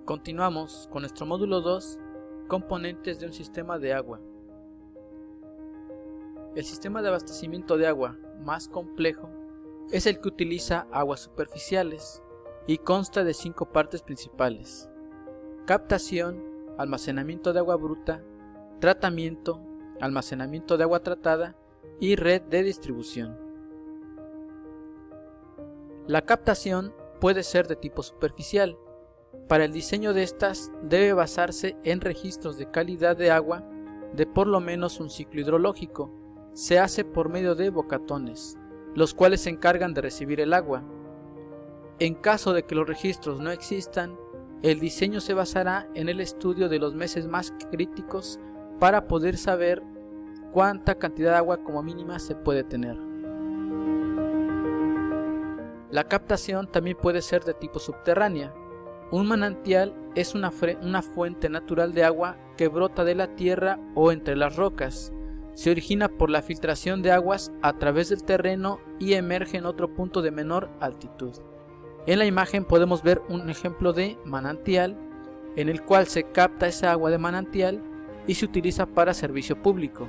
Continuamos con nuestro módulo 2, componentes de un sistema de agua. El sistema de abastecimiento de agua más complejo es el que utiliza aguas superficiales y consta de 5 partes principales: captación, almacenamiento de agua bruta, tratamiento, almacenamiento de agua tratada y red de distribución. La captación puede ser de tipo superficial. Para el diseño de estas debe basarse en registros de calidad de agua de por lo menos un ciclo hidrológico. Se hace por medio de bocatones, los cuales se encargan de recibir el agua. En caso de que los registros no existan, el diseño se basará en el estudio de los meses más críticos para poder saber cuánta cantidad de agua como mínima se puede tener. La captación también puede ser de tipo subterránea. Un manantial es una fuente natural de agua que brota de la tierra o entre las rocas. Se origina por la filtración de aguas a través del terreno y emerge en otro punto de menor altitud. En la imagen podemos ver un ejemplo de manantial, en el cual se capta esa agua de manantial y se utiliza para servicio público.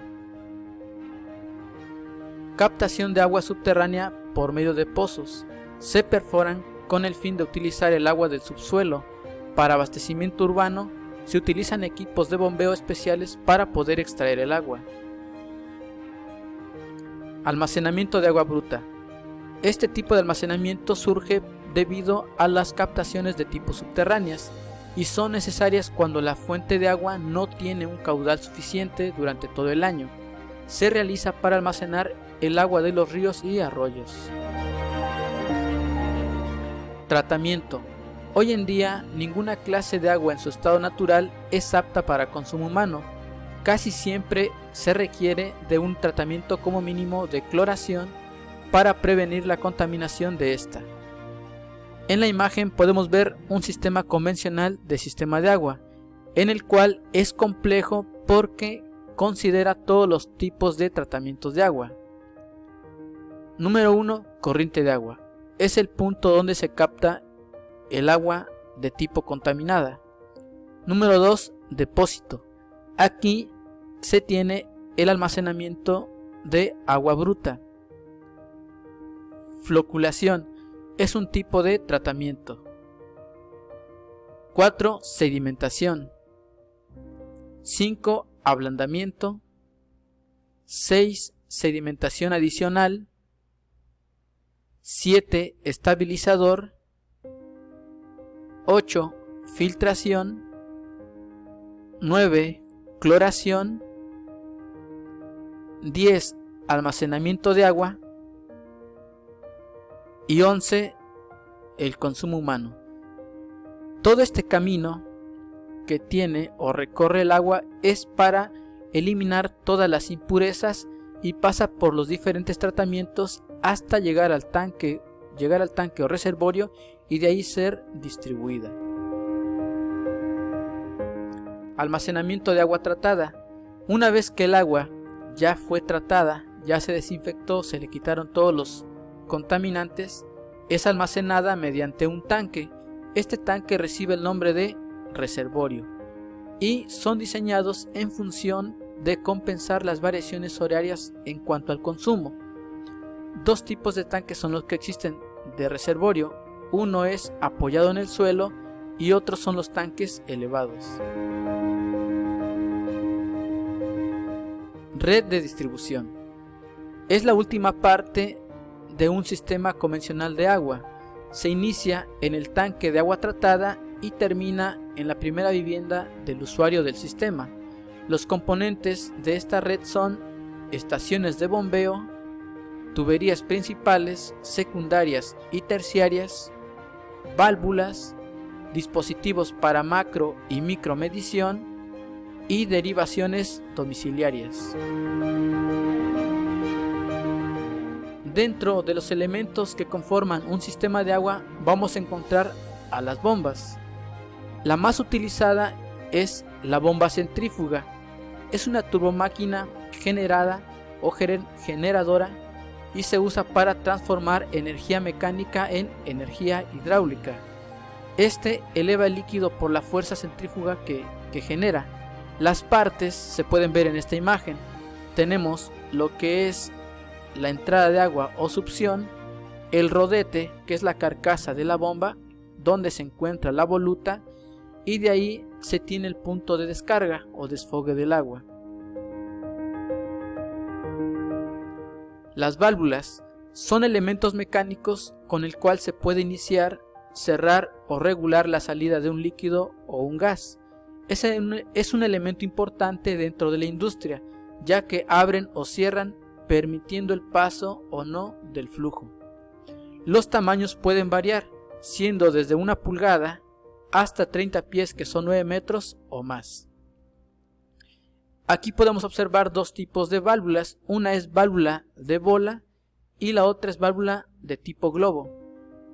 Captación de agua subterránea por medio de pozos. Se perforan con el fin de utilizar el agua del subsuelo. Para abastecimiento urbano se utilizan equipos de bombeo especiales para poder extraer el agua. Almacenamiento de agua bruta. Este tipo de almacenamiento surge debido a las captaciones de tipo subterráneas y son necesarias cuando la fuente de agua no tiene un caudal suficiente durante todo el año. Se realiza para almacenar el agua de los ríos y arroyos. Tratamiento. Hoy en día ninguna clase de agua en su estado natural es apta para consumo humano. Casi siempre se requiere de un tratamiento como mínimo de cloración para prevenir la contaminación de esta. En la imagen podemos ver un sistema convencional de sistema de agua, en el cual es complejo porque considera todos los tipos de tratamientos de agua. Número 1. Corriente de agua. Es el punto donde se capta el agua de tipo contaminada. Número 2. Depósito. Aquí se tiene el almacenamiento de agua bruta. Floculación. Es un tipo de tratamiento. 4. Sedimentación. 5. Ablandamiento. 6. Sedimentación adicional. 7. Estabilizador. 8. Filtración. 9. Cloración. 10. Almacenamiento de agua. Y 11. El consumo humano. Todo este camino que tiene o recorre el agua es para eliminar todas las impurezas y pasa por los diferentes tratamientos hasta llegar al tanque o reservorio y de ahí ser distribuida. Almacenamiento de agua tratada. Una vez que el agua ya fue tratada, ya se desinfectó, se le quitaron todos los contaminantes, es almacenada mediante un tanque. Este tanque recibe el nombre de reservorio y son diseñados en función de compensar las variaciones horarias en cuanto al consumo. 2 tipos de tanques son los que existen de reservorio. Uno es apoyado en el suelo y otros son los tanques elevados. Red de distribución. Es la última parte de un sistema convencional de agua. Se inicia en el tanque de agua tratada y termina en la primera vivienda del usuario del sistema. Los componentes de esta red son estaciones de bombeo, tuberías principales, secundarias y terciarias, válvulas, dispositivos para macro y micromedición y derivaciones domiciliarias. Dentro de los elementos que conforman un sistema de agua vamos a encontrar a las bombas. La más utilizada es la bomba centrífuga. Es una turbomáquina generada o generadora y se usa para transformar energía mecánica en energía hidráulica. Este eleva el líquido por la fuerza centrífuga que genera. Las partes se pueden ver en esta imagen. Tenemos lo que es la entrada de agua o succión, el rodete, que es la carcasa de la bomba, donde se encuentra la voluta, y de ahí se tiene el punto de descarga o desfogue del agua. Las válvulas son elementos mecánicos con el cual se puede iniciar, cerrar o regular la salida de un líquido o un gas. Es un elemento importante dentro de la industria, ya que abren o cierran permitiendo el paso o no del flujo. Los tamaños pueden variar, siendo desde 1 pulgada hasta 30 pies, que son 9 metros o más. Aquí podemos observar dos tipos de válvulas. Una es válvula de bola y la otra es válvula de tipo globo.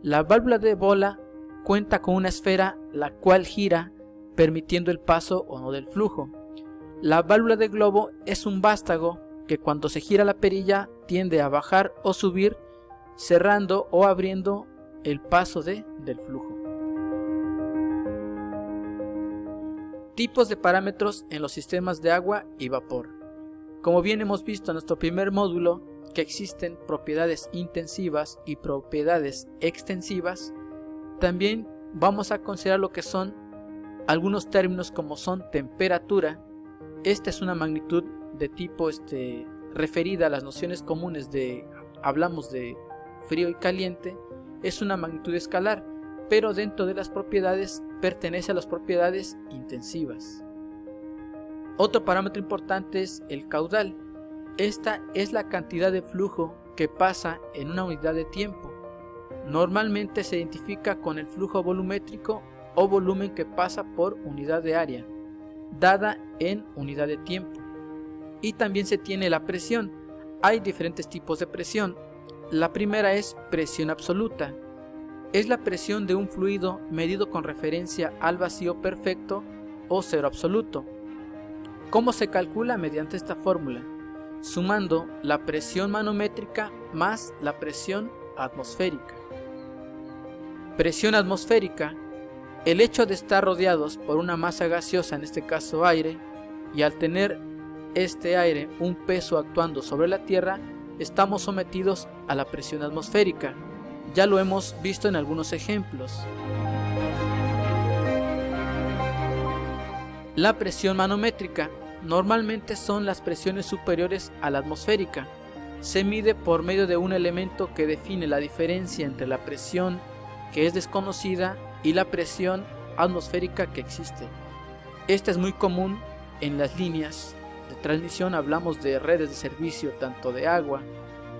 La válvula de bola cuenta con una esfera la cual gira permitiendo el paso o no del flujo. La válvula de globo es un vástago que cuando se gira la perilla tiende a bajar o subir, cerrando o abriendo el paso del flujo. Tipos de parámetros en los sistemas de agua y vapor. Como bien hemos visto en nuestro primer módulo, que existen propiedades intensivas y propiedades extensivas, también vamos a considerar lo que son algunos términos como son temperatura. Esta es una magnitud de tipo referida a las nociones comunes hablamos de frío y caliente, es una magnitud escalar, pero dentro de las propiedades pertenece a las propiedades intensivas. Otro parámetro importante es el caudal. Esta es la cantidad de flujo que pasa en una unidad de tiempo. Normalmente se identifica con el flujo volumétrico o volumen que pasa por unidad de área, dada en unidad de tiempo. Y también se tiene la presión. Hay diferentes tipos de presión. La primera es presión absoluta. Es la presión de un fluido medido con referencia al vacío perfecto o cero absoluto. ¿Cómo se calcula? Mediante esta fórmula, sumando la presión manométrica más la presión atmosférica. Presión atmosférica: el hecho de estar rodeados por una masa gaseosa, en este caso aire, y al tener este aire un peso actuando sobre la Tierra, estamos sometidos a la presión atmosférica. Ya lo hemos visto en algunos ejemplos. La presión manométrica normalmente son las presiones superiores a la atmosférica. Se mide por medio de un elemento que define la diferencia entre la presión que es desconocida y la presión atmosférica que existe. Esta es muy común en las líneas de transmisión. Hablamos de redes de servicio tanto de agua,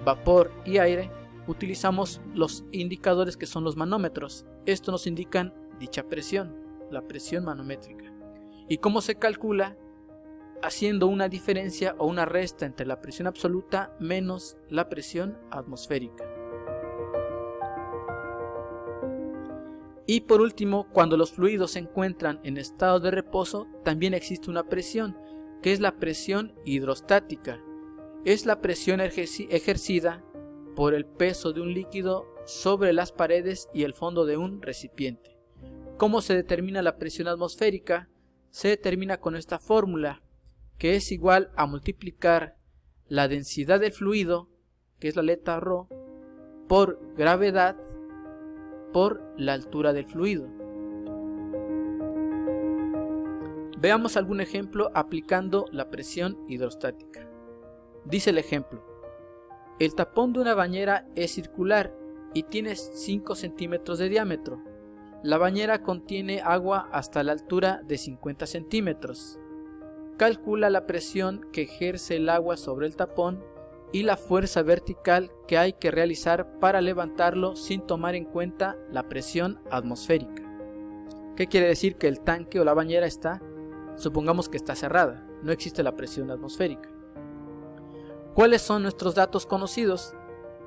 vapor y aire. Utilizamos los indicadores que son los manómetros. Estos nos indican dicha presión, la presión manométrica. ¿Y cómo se calcula? Haciendo una diferencia o una resta entre la presión absoluta menos la presión atmosférica. Y por último, cuando los fluidos se encuentran en estado de reposo, también existe una presión, que es la presión hidrostática. Es la presión ejercida por el peso de un líquido sobre las paredes y el fondo de un recipiente. ¿Cómo se determina la presión atmosférica? Se determina con esta fórmula, que es igual a multiplicar la densidad del fluido, que es la letra ρ, por gravedad por la altura del fluido. Veamos algún ejemplo aplicando la presión hidrostática. Dice el ejemplo: el tapón de una bañera es circular y tiene 5 centímetros de diámetro. La bañera contiene agua hasta la altura de 50 centímetros. Calcula la presión que ejerce el agua sobre el tapón y la fuerza vertical que hay que realizar para levantarlo sin tomar en cuenta la presión atmosférica. ¿Qué quiere decir? Que el tanque o la bañera supongamos que está cerrada, no existe la presión atmosférica. ¿Cuáles son nuestros datos conocidos?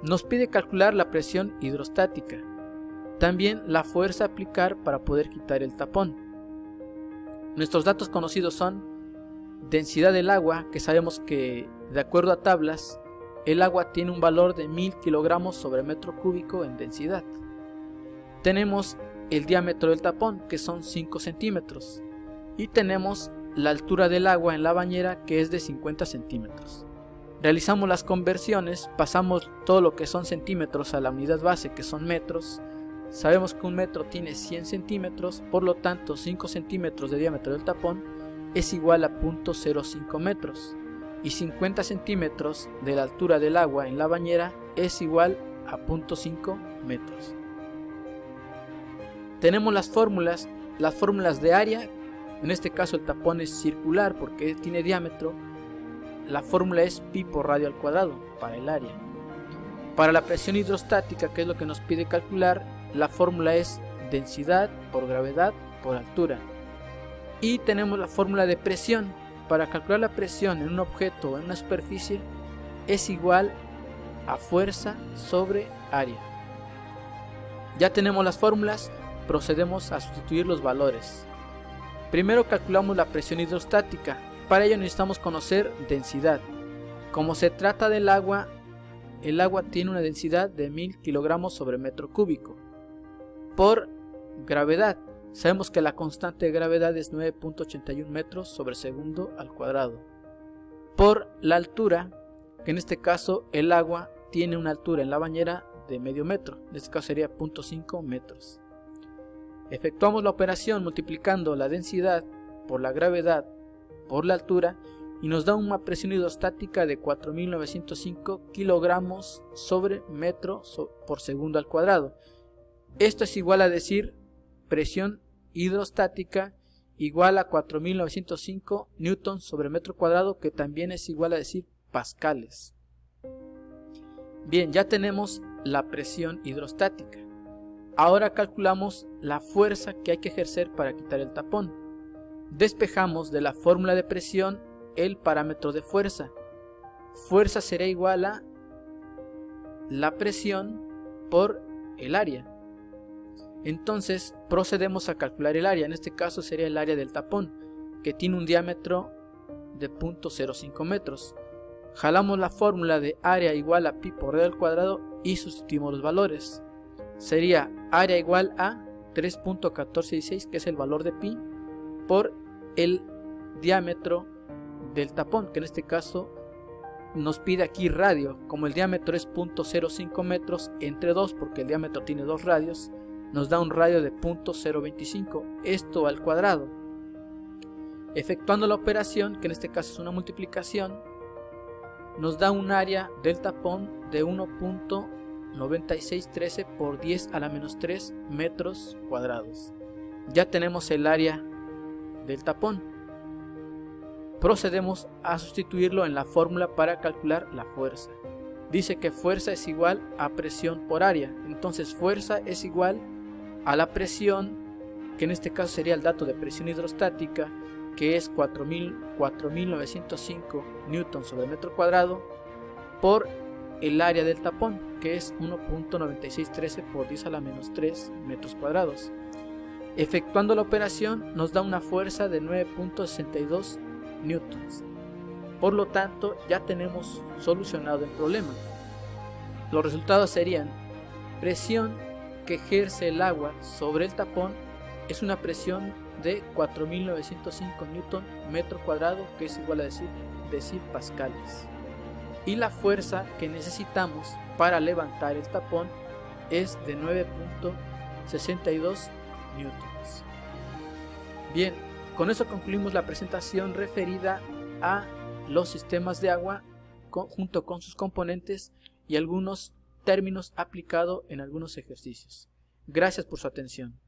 Nos pide calcular la presión hidrostática, también la fuerza a aplicar para poder quitar el tapón. Nuestros datos conocidos son densidad del agua, que sabemos que de acuerdo a tablas, el agua tiene un valor de 1000 kilogramos sobre metro cúbico en densidad. Tenemos el diámetro del tapón, que son 5 centímetros, y tenemos la altura del agua en la bañera, que es de 50 centímetros. Realizamos las conversiones, pasamos todo lo que son centímetros a la unidad base, que son metros. Sabemos que un metro tiene 100 centímetros, por lo tanto 5 centímetros de diámetro del tapón es igual a 0.05 metros, y 50 centímetros de la altura del agua en la bañera es igual a 0.5 metros. Tenemos las fórmulas de área. En este caso el tapón es circular porque tiene diámetro. La fórmula es pi por radio al cuadrado para el área. Para la presión hidrostática, que es lo que nos pide calcular, la fórmula es densidad por gravedad por altura. Y tenemos la fórmula de presión. Para calcular la presión en un objeto o en una superficie es igual a fuerza sobre área. Ya tenemos las fórmulas, procedemos a sustituir los valores. Primero calculamos la presión hidrostática. Para ello necesitamos conocer densidad. Como se trata del agua, el agua tiene una densidad de 1000 kilogramos sobre metro cúbico. Por gravedad, sabemos que la constante de gravedad es 9.81 metros sobre segundo al cuadrado. Por la altura, que en este caso el agua tiene una altura en la bañera de medio metro, en este caso sería 0.5 metros. Efectuamos la operación multiplicando la densidad por la gravedad por la altura y nos da una presión hidrostática de 4.905 kilogramos sobre metro por segundo al cuadrado. Esto es igual a decir presión hidrostática igual a 4.905 newtons sobre metro cuadrado, que también es igual a decir pascales. Bien, ya tenemos la presión hidrostática. Ahora calculamos la fuerza que hay que ejercer para quitar el tapón. Despejamos de la fórmula de presión el parámetro de fuerza. Fuerza será igual a la presión por el área. Entonces procedemos a calcular el área. En este caso sería el área del tapón, que tiene un diámetro de 0.05 metros. Jalamos la fórmula de área igual a pi por radio al cuadrado y sustituimos los valores. Sería área igual a 3.1416, que es el valor de pi, por el diámetro del tapón, que en este caso nos pide aquí radio. Como el diámetro es 0.05 metros entre 2, porque el diámetro tiene 2 radios, nos da un radio de 0.025, esto al cuadrado. Efectuando la operación, que en este caso es una multiplicación, nos da un área del tapón de 1.9613 por 10 a la menos 3 metros cuadrados. Ya tenemos el área del tapón. Procedemos a sustituirlo en la fórmula para calcular la fuerza. Dice que fuerza es igual a presión por área. Entonces fuerza es igual a la presión, que en este caso sería el dato de presión hidrostática, que es 4.905 newtons sobre metro cuadrado, por el área del tapón, que es 1.9613 por 10 a la menos 3 metros cuadrados. Efectuando la operación nos da una fuerza de 9.62 newtons. Por lo tanto, ya tenemos solucionado el problema. Los resultados serían: presión que ejerce el agua sobre el tapón es una presión de 4.905 newton metro cuadrado, que es igual a decir pascales. Y la fuerza que necesitamos para levantar el tapón es de 9.62 newtons. Bien, con eso concluimos la presentación referida a los sistemas de agua junto con sus componentes y algunos términos aplicados en algunos ejercicios. Gracias por su atención.